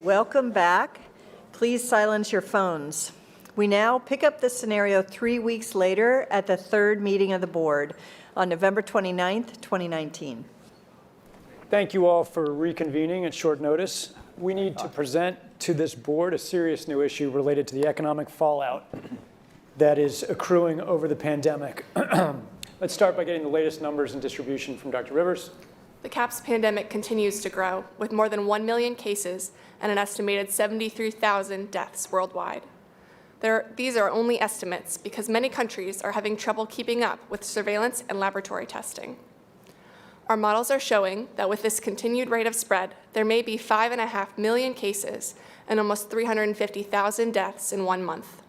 Welcome back. Please silence your phones. We now pick up this scenario 3 weeks later at the third meeting of the board on November 29th, 2019. Thank you all for reconvening at short notice. We need to present to this board a serious new issue related to the economic fallout that is accruing over the pandemic. Let's start by getting the latest numbers and distribution from Dr. Rivers. The CAPS pandemic continues to grow, with more than 1 million cases and an estimated 73,000 deaths worldwide. These are only estimates because many countries are having trouble keeping up with surveillance and laboratory testing. Our models are showing that with this continued rate of spread, there may be 5.5 million cases and almost 350,000 deaths in 1 month.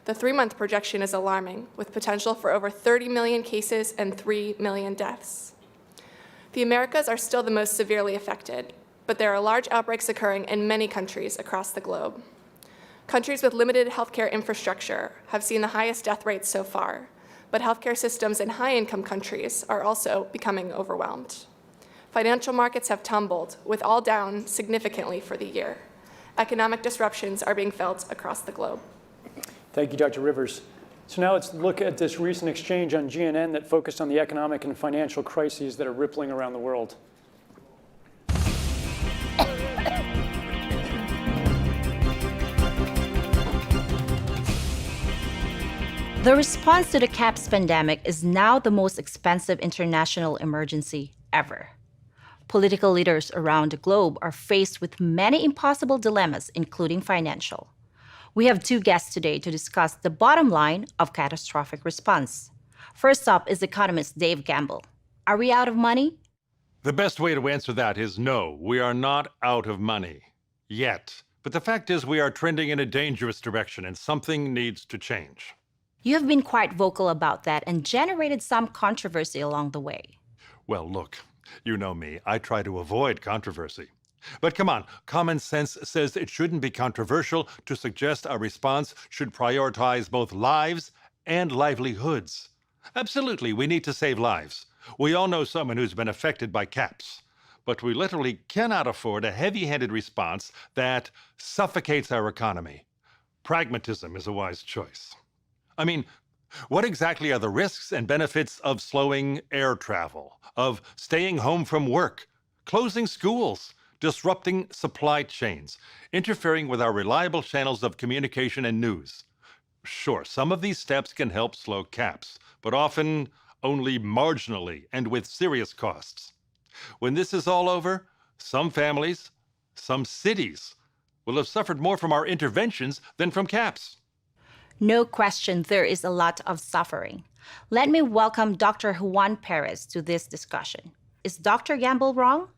The 3-month projection is alarming, with potential for over 30 million cases and 3 million deaths. The Americas are still the most severely affected, but there are large outbreaks occurring in many countries across the globe. Countries with limited healthcare infrastructure have seen the highest death rates so far, but healthcare systems in high-income countries are also becoming overwhelmed. Financial markets have tumbled, with all down significantly for the year. Economic disruptions are being felt across the globe. Thank you, Dr. Rivers. So now let's look at this recent exchange on GNN that focused on the economic and financial crises that are rippling around the world. The response to the CAPS pandemic is now the most expensive international emergency ever. Political leaders around the globe are faced with many impossible dilemmas, including financial. We have 2 guests today to discuss the bottom line of catastrophic response. First up is economist Dave Gamble. Are we out of money? The best way to answer that is no, we are not out of money yet. But the fact is we are trending in a dangerous direction and something needs to change. You have been quite vocal about that and generated some controversy along the way. Well, look, you know me. I try to avoid controversy. But come on, common sense says it shouldn't be controversial to suggest our response should prioritize both lives and livelihoods. Absolutely, we need to save lives. We all know someone who's been affected by CAPS. But we literally cannot afford a heavy-handed response that suffocates our economy. Pragmatism is a wise choice. I mean, what exactly are the risks and benefits of slowing air travel, of staying home from work, closing schools, disrupting supply chains, interfering with our reliable channels of communication and news? Sure, some of these steps can help slow CAPS, but often only marginally and with serious costs. When this is all over, some families, some cities will have suffered more from our interventions than from CAPS. No question, there is a lot of suffering. Let me welcome Dr. Juan Perez to this discussion. Is Dr. Gamble wrong?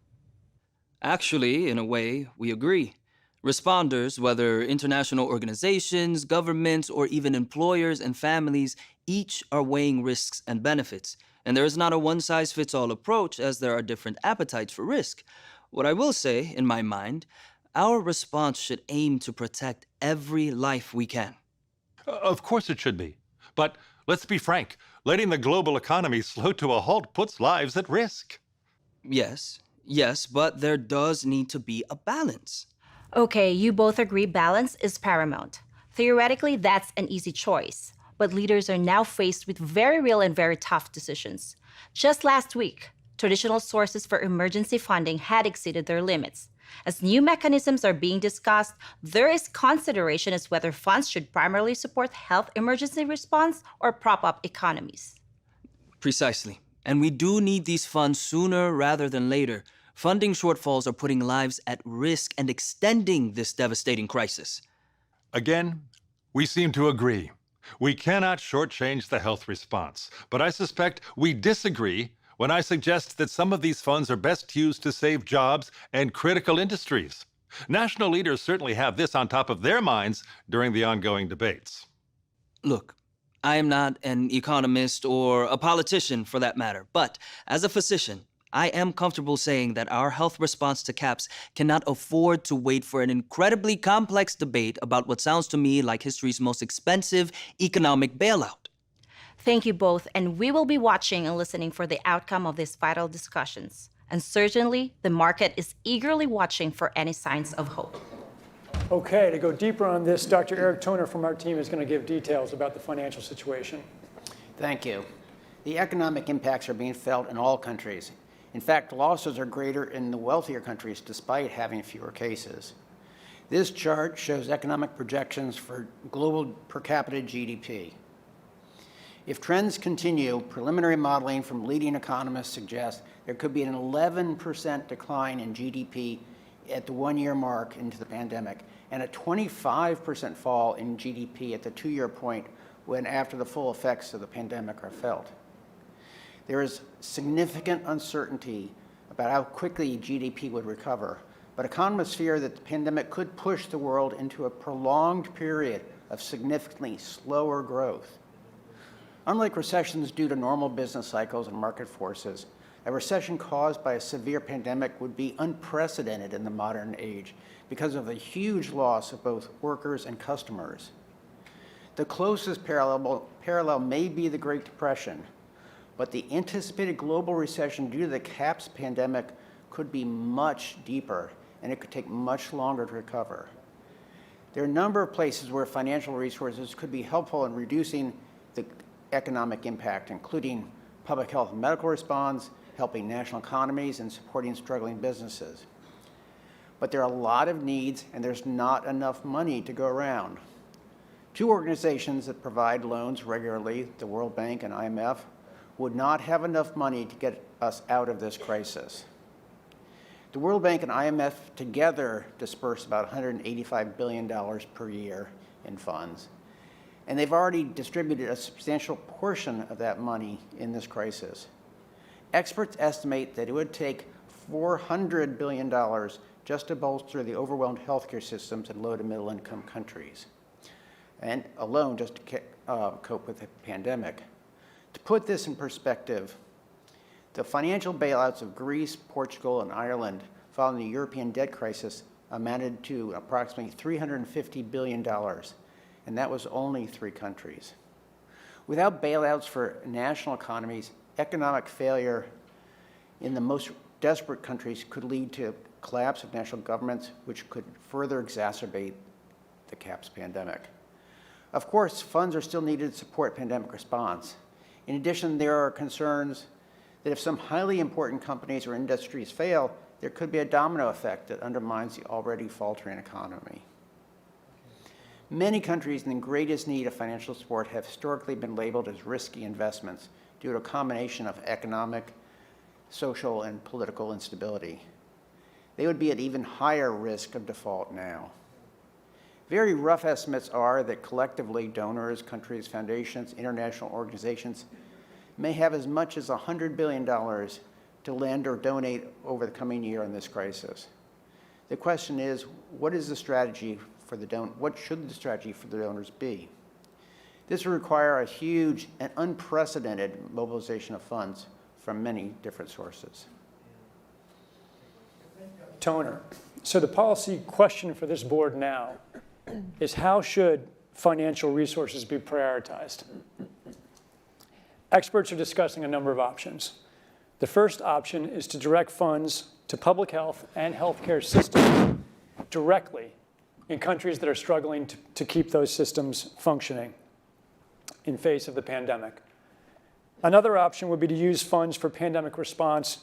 Actually, in a way, we agree. Responders, whether international organizations, governments, or even employers and families, each are weighing risks and benefits. And there is not a one-size-fits-all approach, as there are different appetites for risk. What I will say, in my mind, our response should aim to protect every life we can. Of course it should be. But let's be frank, letting the global economy slow to a halt puts lives at risk. Yes, but there does need to be a balance. Okay, you both agree balance is paramount. Theoretically, that's an easy choice. But leaders are now faced with very real and very tough decisions. Just last week, traditional sources for emergency funding had exceeded their limits. As new mechanisms are being discussed, there is consideration as whether funds should primarily support health emergency response or prop up economies. Precisely. And we do need these funds sooner rather than later. Funding shortfalls are putting lives at risk and extending this devastating crisis. Again, we seem to agree. We cannot shortchange the health response, but I suspect we disagree when I suggest that some of these funds are best used to save jobs and critical industries. National leaders certainly have this on top of their minds during the ongoing debates. Look, I am not an economist or a politician for that matter, but as a physician, I am comfortable saying that our health response to CAPS cannot afford to wait for an incredibly complex debate about what sounds to me like history's most expensive economic bailout. Thank you both, and we will be watching and listening for the outcome of these vital discussions. And certainly, the market is eagerly watching for any signs of hope. Okay, to go deeper on this, Dr. Eric Toner from our team is going to give details about the financial situation. Thank you. The economic impacts are being felt in all countries. In fact, losses are greater in the wealthier countries despite having fewer cases. This chart shows economic projections for global per capita GDP. If trends continue, preliminary modeling from leading economists suggests there could be an 11% decline in GDP at the one-year mark into the pandemic, and a 25% fall in GDP at the two-year point when after the full effects of the pandemic are felt. There is significant uncertainty about how quickly GDP would recover, but economists fear that the pandemic could push the world into a prolonged period of significantly slower growth. Unlike recessions due to normal business cycles and market forces, a recession caused by a severe pandemic would be unprecedented in the modern age because of the huge loss of both workers and customers. The closest parallel may be the Great Depression, but the anticipated global recession due to the CAPS pandemic could be much deeper, and it could take much longer to recover. There are a number of places where financial resources could be helpful in reducing the economic impact, including public health and medical response, helping national economies, and supporting struggling businesses. But there are a lot of needs, and there's not enough money to go around. Two organizations that provide loans regularly, the World Bank and IMF, would not have enough money to get us out of this crisis. The World Bank and IMF together disperse about $185 billion per year in funds, and they've already distributed a substantial portion of that money in this crisis. Experts estimate that it would take $400 billion just to bolster the overwhelmed healthcare systems in low to middle income countries, and alone just to cope with the pandemic. To put this in perspective, the financial bailouts of Greece, Portugal, and Ireland following the European debt crisis amounted to approximately $350 billion, and that was only 3 countries. Without bailouts for national economies, economic failure in the most desperate countries could lead to collapse of national governments, which could further exacerbate the CAPS pandemic. Of course, funds are still needed to support pandemic response. In addition, there are concerns that if some highly important companies or industries fail, there could be a domino effect that undermines the already faltering economy. Many countries in the greatest need of financial support have historically been labeled as risky investments due to a combination of economic, social, and political instability. They would be at even higher risk of default now. Very rough estimates are that collectively donors, countries, foundations, international organizations may have as much as $100 billion to lend or donate over the coming year in this crisis. The question is, what is the strategy for what should the strategy for the donors be? This will require a huge and unprecedented mobilization of funds from many different sources. Toner. So the policy question for this board now is, how should financial resources be prioritized? Experts are discussing a number of options. The first option is to direct funds to public health and healthcare systems directly in countries that are struggling to keep those systems functioning in face of the pandemic. Another option would be to use funds for pandemic response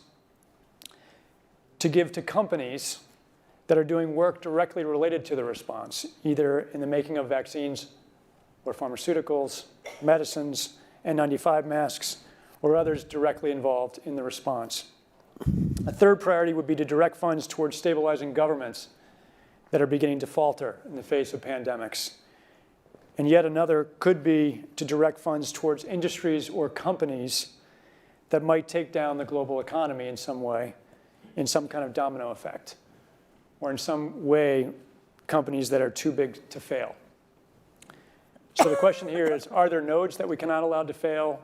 to give to companies that are doing work directly related to the response, either in the making of vaccines or pharmaceuticals, medicines, N95 masks, or others directly involved in the response. A third priority would be to direct funds towards stabilizing governments that are beginning to falter in the face of pandemics. And yet another could be to direct funds towards industries or companies that might take down the global economy in some way, in some kind of domino effect, or in some way, companies that are too big to fail. So the question here is, are there nodes that we cannot allow to fail?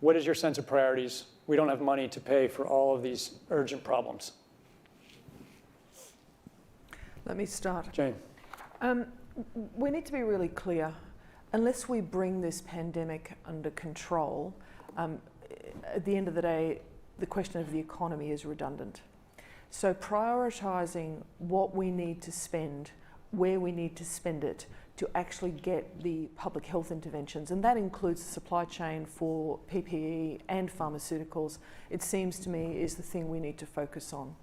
What is your sense of priorities? We don't have money to pay for all of these urgent problems. Let me start. Jane. We need to be really clear. Unless we bring this pandemic under control, at the end of the day, the question of the economy is redundant. So prioritising what we need to spend where we need to spend it to actually get the public health interventions, and that includes the supply chain for PPE and pharmaceuticals, it seems to me is the thing we need to focus on.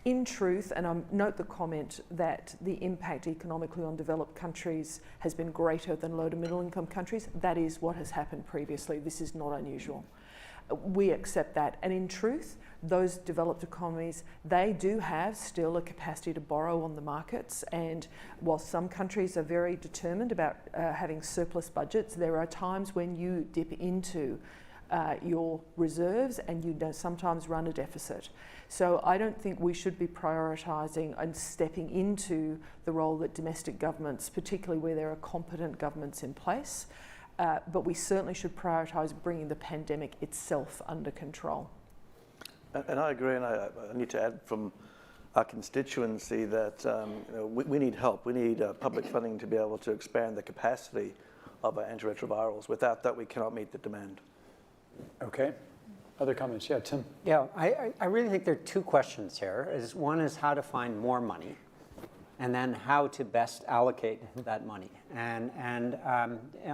In truth, and I note the comment that the impact economically on developed countries has been greater than low to middle income countries, that is what has happened previously. This is not unusual. We accept that. And in truth, those developed economies, they do have still a capacity to borrow on the markets. And while some countries are very determined about having surplus budgets, there are times when you dip into your reserves and you sometimes run a deficit. So I don't think we should be prioritising and stepping into the role that domestic governments, particularly where there are competent governments in place, but we certainly should prioritise bringing the pandemic itself under control. And I agree, and I need to add from our constituency that we need help. We need public funding to be able to expand the capacity of our antiretrovirals. Without that, we cannot meet the demand. Okay. Other comments? Yeah, Tim. Yeah, I really think there are two questions here. One is how to find more money, and then how to best allocate that money. And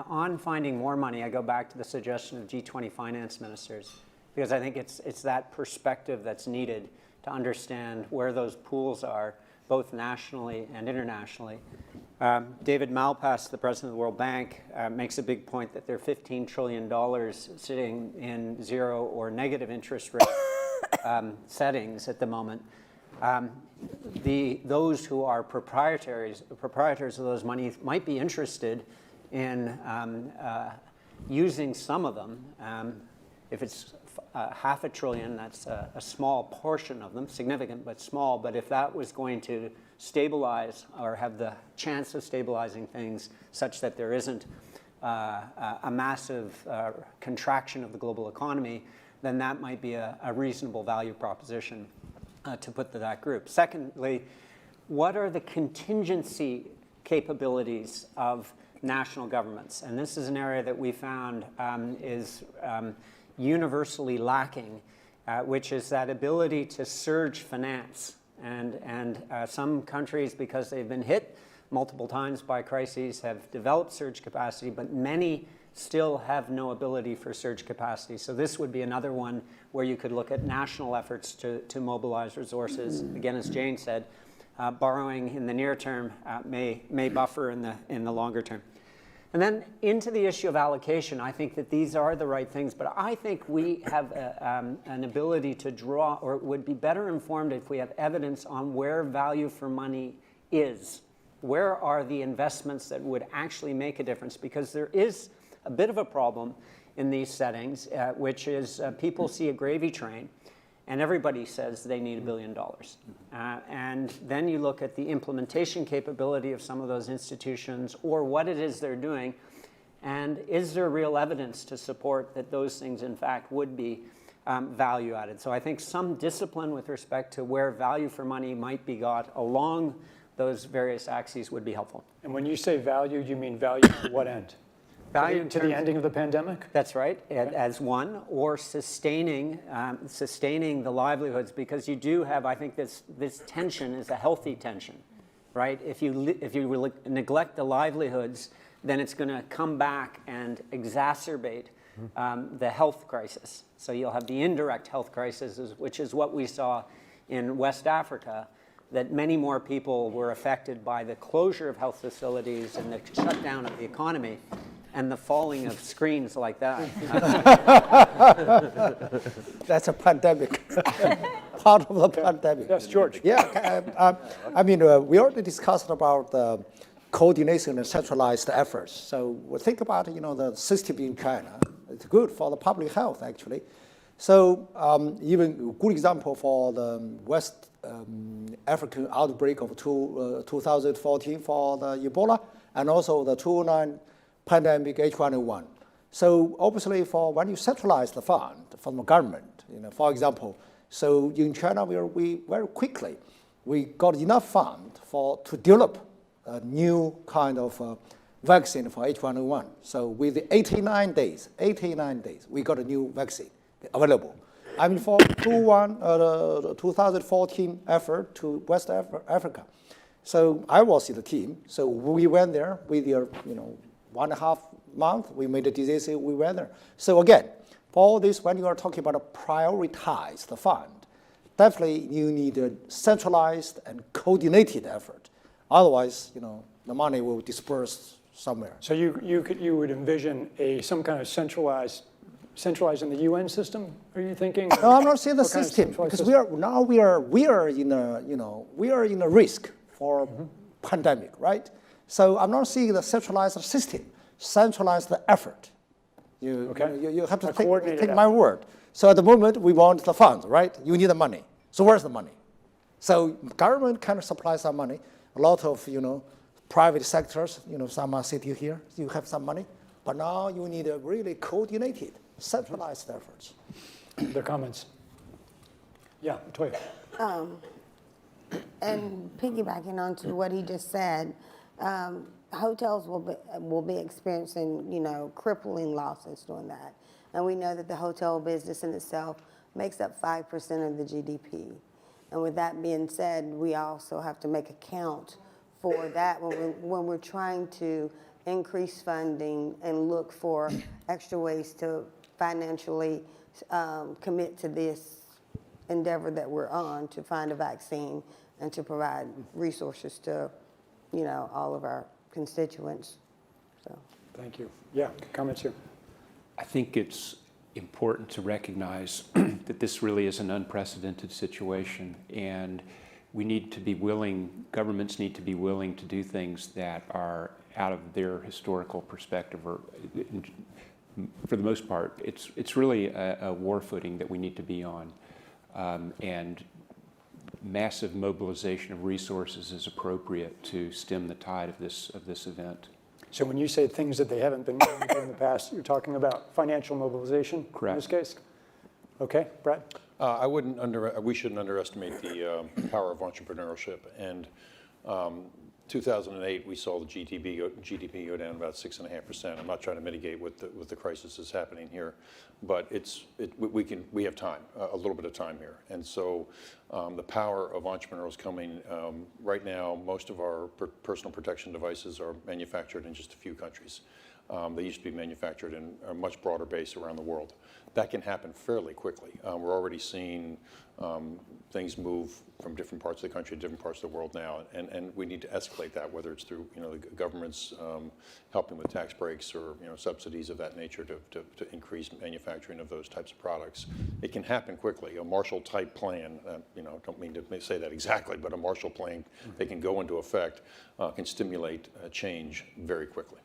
on finding more money, I go back to the suggestion of G20 finance ministers, because I think it's that perspective that's needed to understand where those pools are, both nationally and internationally. David Malpass, the president of the World Bank, makes a big point that there are $15 trillion sitting in zero or negative interest rate settings at the moment. Those who are proprietors of those monies might be interested in using some of them. If it's $500 billion, that's a small portion of them, significant but small. But if that was going to stabilize or have the chance of stabilizing things such that there isn't a massive contraction of the global economy, then that might be a reasonable value proposition to put to that group. Secondly, what are the contingency capabilities of national governments? And this is an area that we found is universally lacking, which is that ability to surge finance. And some countries, because they've been hit multiple times by crises, have developed surge capacity, but many still have no ability for surge capacity. So this would be another one where you could look at national efforts to mobilize resources. Again, as Jane said, borrowing in the near term may buffer in the longer term. And then into the issue of allocation, I think that these are the right things, but I think we have an ability to draw, or would be better informed if we have evidence on where value for money is. Where are the investments that would actually make a difference? Because there is a bit of a problem in these settings, which is people see a gravy train and everybody says they need $1 billion. And then you look at the implementation capability of some of those institutions or what it is they're doing, and is there real evidence to support that those things in fact would be value added? So I think some discipline with respect to where value for money might be got along those various axes would be helpful. And when you say value, you mean value to what end? Value to the ending of the pandemic? That's right, as one, or sustaining the livelihoods, because you do have, I think this tension is a healthy tension, right? If you neglect the livelihoods, then it's going to come back and exacerbate the health crisis. So you'll have the indirect health crisis, which is what we saw in West Africa, that many more people were affected by the closure of health facilities and the shutdown of the economy and the falling of screens like that. That's a pandemic, part of the pandemic. Yes, George. Yeah, I mean, we already discussed about the coordination and centralized efforts. So we think about, the system in China. It's good for the public health, actually. So even a good example for the West African outbreak of 2014 for the Ebola, and also the 2009 pandemic H1N1. So obviously, when you centralize the fund from the government, for example, so in China we very quickly we got enough fund to develop a new kind of vaccine for H1N1. So with 89 days, we got a new vaccine available. I mean, for 2014 effort to West Africa, So I was in the team. So we went there with your, 1.5 month. We made a decision. We went there. So again, for all this, when you are talking about a prioritized fund, definitely you need a centralized and coordinated effort. Otherwise, the money will disperse somewhere. So you would envision some kind of centralized in the UN system? Are you thinking? No, I'm not saying the What kind of system centralized because system? we are in a risk for pandemic, right? So I'm not seeing the centralized system, centralized effort. You have to take my word. So at the moment we want the funds, right? You need the money. So where's the money? So government can supply some money. A lot of private sectors, some are sitting here. You have some money, but now you need a really coordinated, centralized efforts. Their comments. Yeah, Toya. And piggybacking onto what he just said, hotels will be experiencing, crippling losses doing that. And we know that the hotel business in itself makes up 5% of the GDP. And with that being said, we also have to make account for that when we're trying to increase funding and look for extra ways to financially commit to this endeavor that we're on to find a vaccine and to provide resources to, all of our constituents. So. Thank you. Yeah, comments here. I think it's important to recognize that this really is an unprecedented situation, and we need to be willing, governments need to be willing to do things that are out of their historical perspective, or for the most part, it's really a war footing that we need to be on, and massive mobilization of resources is appropriate to stem the tide of this event. So when you say things that they haven't been doing in the past, you're talking about financial mobilization? Correct. In this case? Okay, Brad? We shouldn't underestimate the power of entrepreneurship. And 2008, we saw the GDP go down about 6.5%. I'm not trying to mitigate what the crisis is happening here, but we have time, a little bit of time here. And so the power of entrepreneurs coming, right now, most of our personal protection devices are manufactured in just a few countries. They used to be manufactured in a much broader base around the world. That can happen fairly quickly. We're already seeing things move from different parts of the country to different parts of the world now, and we need to escalate that, whether it's through the government's helping with tax breaks or subsidies of that nature to increase manufacturing of those types of products. It can happen quickly. A Marshall-type plan, don't mean to say that exactly, but a Marshall plan that can go into effect can stimulate change very quickly.